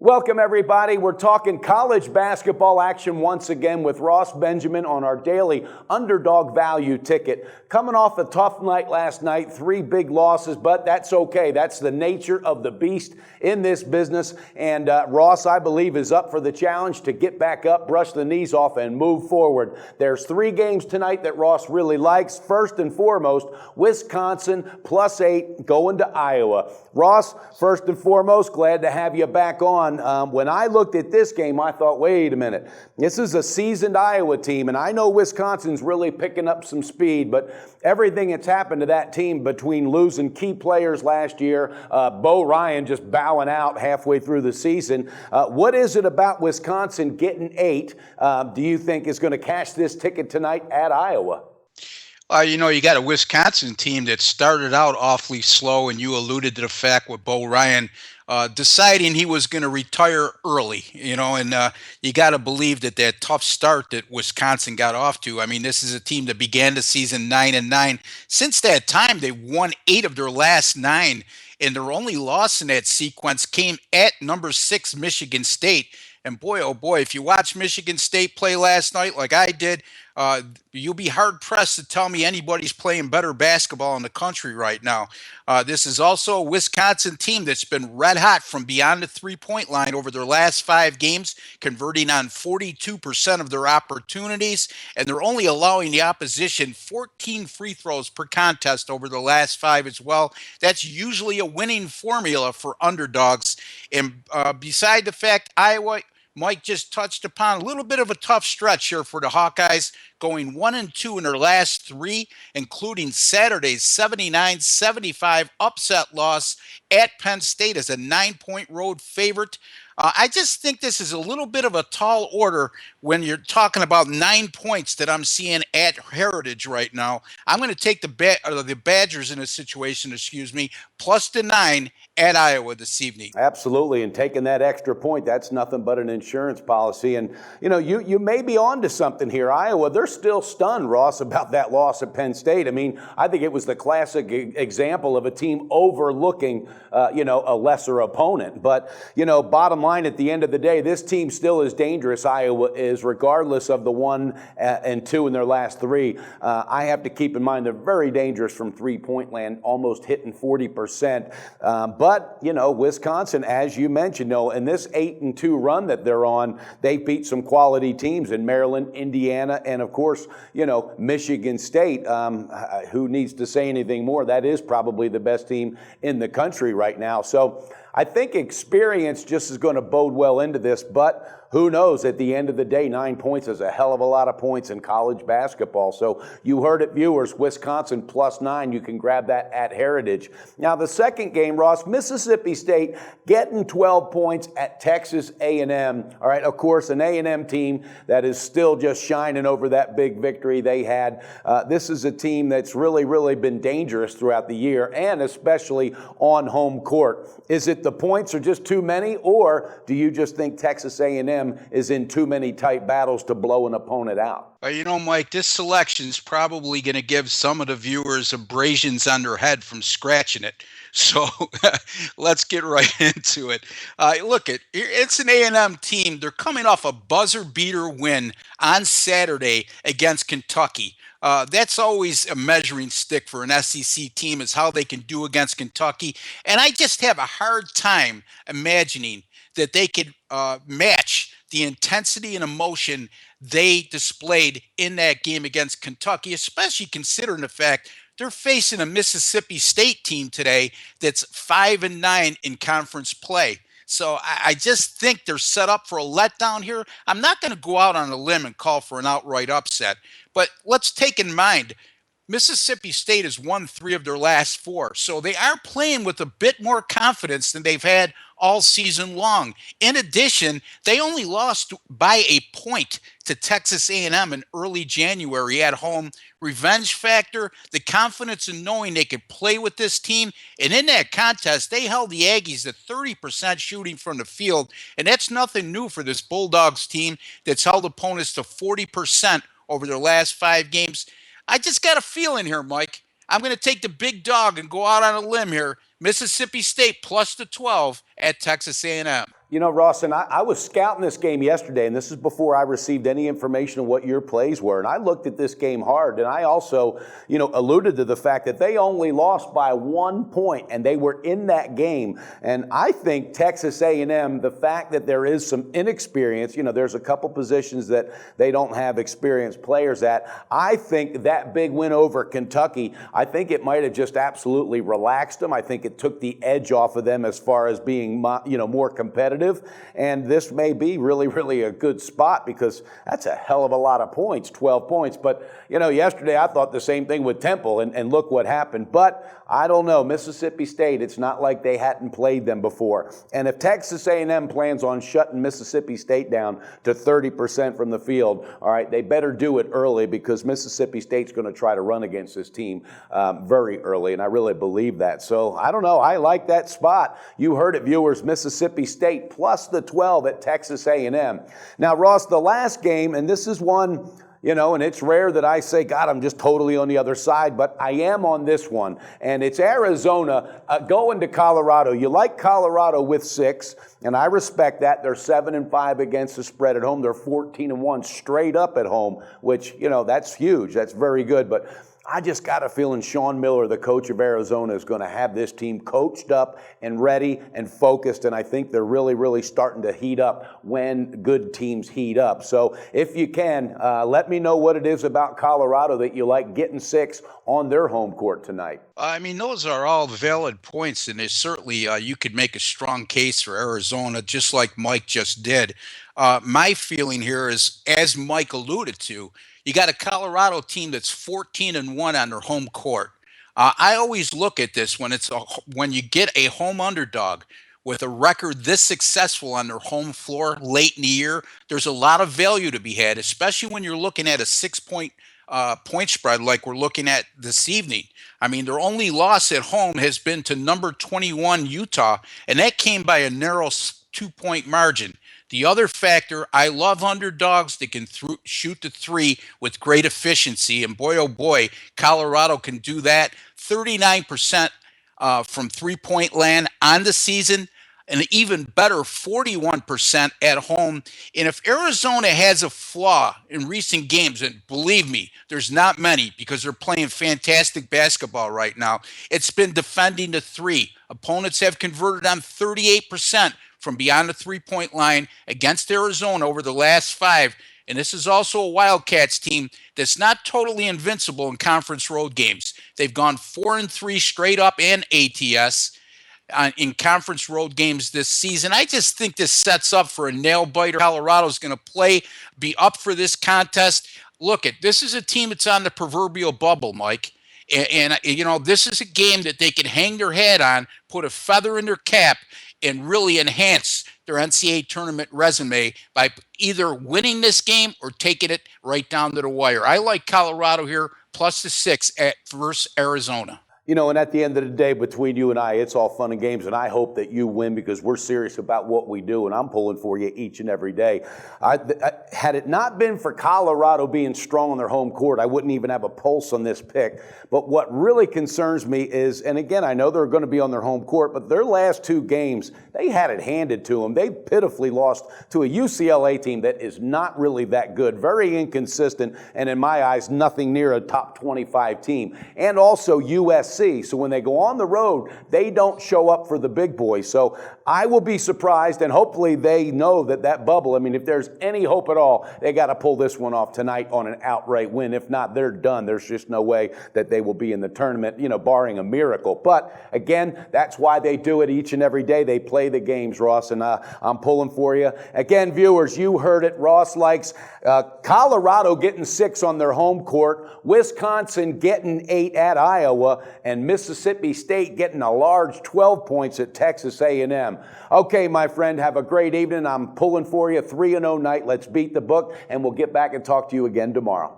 Welcome, everybody. We're talking college basketball action once again with Ross Benjamin on our daily Underdog Value ticket. Coming off a tough night last night, 3 big losses, but that's okay. That's the nature of the beast in this business. And Ross, I believe, is up for the challenge to get back up, brush the knees off, and move forward. There's 3 games tonight that Ross really likes. First and foremost, Wisconsin +8 going to Iowa. Ross, first and foremost, glad to have you back on. When I looked at this game, I thought, wait a minute, this is a seasoned Iowa team, and I know Wisconsin's really picking up some speed, but everything that's happened to that team between losing key players last year, Bo Ryan just bowing out halfway through the season, what is it about Wisconsin getting 8 do you think is going to cash this ticket tonight at Iowa? You got a Wisconsin team that started out awfully slow, and you alluded to the fact with Bo Ryan deciding he was going to retire early, and you got to believe that tough start that Wisconsin got off to. I mean, this is a team that began the season 9-9. Since that time, they won 8 of their last 9, and their only loss in that sequence came at number 6 Michigan State. And boy, oh boy, if you watch Michigan State play last night like I did, you'll be hard-pressed to tell me anybody's playing better basketball in the country right now. This is also a Wisconsin team that's been red hot from beyond the three-point line over their last 5 games, converting on 42% of their opportunities, and they're only allowing the opposition 14 free throws per contest over the last 5 as well. That's usually a winning formula for underdogs. And beside the fact Iowa, Mike just touched upon a little bit of a tough stretch here for the Hawkeyes, going 1-2 in their last 3, including Saturday's 79-75 upset loss at Penn State as a 9-point road favorite. I just think this is a little bit of a tall order when you're talking about 9 points that I'm seeing at Heritage right now. I'm going to take the Badgers in a situation, plus the 9 at Iowa this evening. Absolutely, and taking that extra point, that's nothing but an insurance policy. And, you may be on to something here. Iowa, they're still stunned, Ross, about that loss at Penn State. I mean, I think it was the classic example of a team overlooking, a lesser opponent. But, bottom line, at the end of the day, this team still is dangerous, Iowa is, regardless of the 1 and 2 in their last 3. I have to keep in mind they're very dangerous from three-point land, almost hitting 40%. But, Wisconsin, as you mentioned, in this 8-2 run that they're on, they beat some quality teams in Maryland, Indiana, and, of course, Michigan State. Who needs to say anything more? That is probably the best team in the country right now. So I think experience just is going to bode well into this, but who knows? At the end of the day, 9 points is a hell of a lot of points in college basketball. So you heard it, viewers, Wisconsin +9. You can grab that at Heritage. Now, the second game, Ross, Mississippi State getting 12 points at Texas A&M. All right, of course, an A&M team that is still just shining over that big victory they had. This is a team that's really, really been dangerous throughout the year, and especially on home court. Is it the points are just too many, or do you just think Texas A&M is in too many tight battles to blow an opponent out? Mike, this selection is probably going to give some of the viewers abrasions on their head from scratching it. So let's get right into it. It's an A&M team. They're coming off a buzzer beater win on Saturday against Kentucky. That's always a measuring stick for an SEC team, is how they can do against Kentucky. And I just have a hard time imagining that they could match the intensity and emotion they displayed in that game against Kentucky, especially considering the fact they're facing a Mississippi State team today that's 5-9 in conference play. So I just think they're set up for a letdown here. I'm not going to go out on a limb and call for an outright upset, but let's take in mind Mississippi State has won 3 of their last 4, so they are playing with a bit more confidence than they've had all season long. In addition, they only lost by a point to Texas A&M in early January at home. Revenge factor, the confidence in knowing they could play with this team, and in that contest, they held the Aggies to 30% shooting from the field, and that's nothing new for this Bulldogs team that's held opponents to 40% over their last 5 games. I just got a feeling here, Mike. I'm going to take the big dog and go out on a limb here. Mississippi State plus the 12 at Texas A&M. You know, Ross, and I was scouting this game yesterday, and this is before I received any information of what your plays were. And I looked at this game hard, and I also, alluded to the fact that they only lost by 1 point, and they were in that game. And I think Texas A&M, the fact that there is some inexperience, there's a couple positions that they don't have experienced players at. I think that big win over Kentucky, I think it might have just absolutely relaxed them. I think it took the edge off of them as far as being, more competitive. And this may be really, really a good spot because that's a hell of a lot of points, 12 points. But, yesterday I thought the same thing with Temple, and look what happened. But I don't know, Mississippi State, it's not like they hadn't played them before. And if Texas A&M plans on shutting Mississippi State down to 30% from the field, all right, they better do it early because Mississippi State's going to try to run against this team very early, and I really believe that. So I don't know, I like that spot. You heard it, viewers, Mississippi State plus the 12 at Texas A&M. Now, Ross, the last game, and this is one, and it's rare that I say, God, I'm just totally on the other side, but I am on this one. And it's Arizona going to Colorado. You like Colorado with 6, and I respect that. They're 7-5 against the spread at home. They're 14-1 straight up at home, which, that's huge. That's very good. But I just got a feeling Sean Miller, the coach of Arizona, is going to have this team coached up and ready and focused, and I think they're really, really starting to heat up when good teams heat up. So if you can, let me know what it is about Colorado that you like getting 6 on their home court tonight. I mean, those are all valid points, and there's certainly you could make a strong case for Arizona, just like Mike just did. My feeling here is, as Mike alluded to, you got a Colorado team that's 14-1 on their home court. I always look at this when you get a home underdog with a record this successful on their home floor late in the year. There's a lot of value to be had, especially when you're looking at a 6-point point spread like we're looking at this evening. I mean, their only loss at home has been to number 21 Utah, and that came by a narrow 2-point margin. The other factor, I love underdogs that can shoot the 3 with great efficiency. And boy, oh boy, Colorado can do that. 39% from 3-point land on the season, and even better, 41% at home. And if Arizona has a flaw in recent games, and believe me, there's not many because they're playing fantastic basketball right now, it's been defending the 3. Opponents have converted on 38% from beyond the 3-point line against Arizona over the last 5. And this is also a Wildcats team that's not totally invincible in conference road games. They've gone 4-3 straight up and ATS in conference road games this season. I just think this sets up for a nail biter. Colorado's going to be up for this contest. Look, this is a team that's on the proverbial bubble, Mike. And this is a game that they can hang their head on, put a feather in their cap, and really enhance their NCAA tournament resume by either winning this game or taking it right down to the wire. I like Colorado here, plus the 6 versus Arizona. And at the end of the day, between you and I, it's all fun and games, and I hope that you win because we're serious about what we do, and I'm pulling for you each and every day. Had it not been for Colorado being strong on their home court, I wouldn't even have a pulse on this pick. But what really concerns me is, and again, I know they're going to be on their home court, but their last 2 games, they had it handed to them. They pitifully lost to a UCLA team that is not really that good, very inconsistent, and in my eyes, nothing near a top 25 team. And also USC. So when they go on the road, they don't show up for the big boys. So I will be surprised, and hopefully they know that bubble, I mean, if there's any hope at all, they got to pull this one off tonight on an outright win. If not, they're done. There's just no way that they will be in the tournament, barring a miracle. But again, that's why they do it each and every day. They play the games, Ross, and I'm pulling for you. Again, viewers, you heard it. Ross likes Colorado getting 6 on their home court, Wisconsin getting 8 at Iowa, and Mississippi State getting a large 12 points at Texas A&M. Okay, my friend, have a great evening. I'm pulling for you. 3-0 night. Let's beat the book, and we'll get back and talk to you again tomorrow.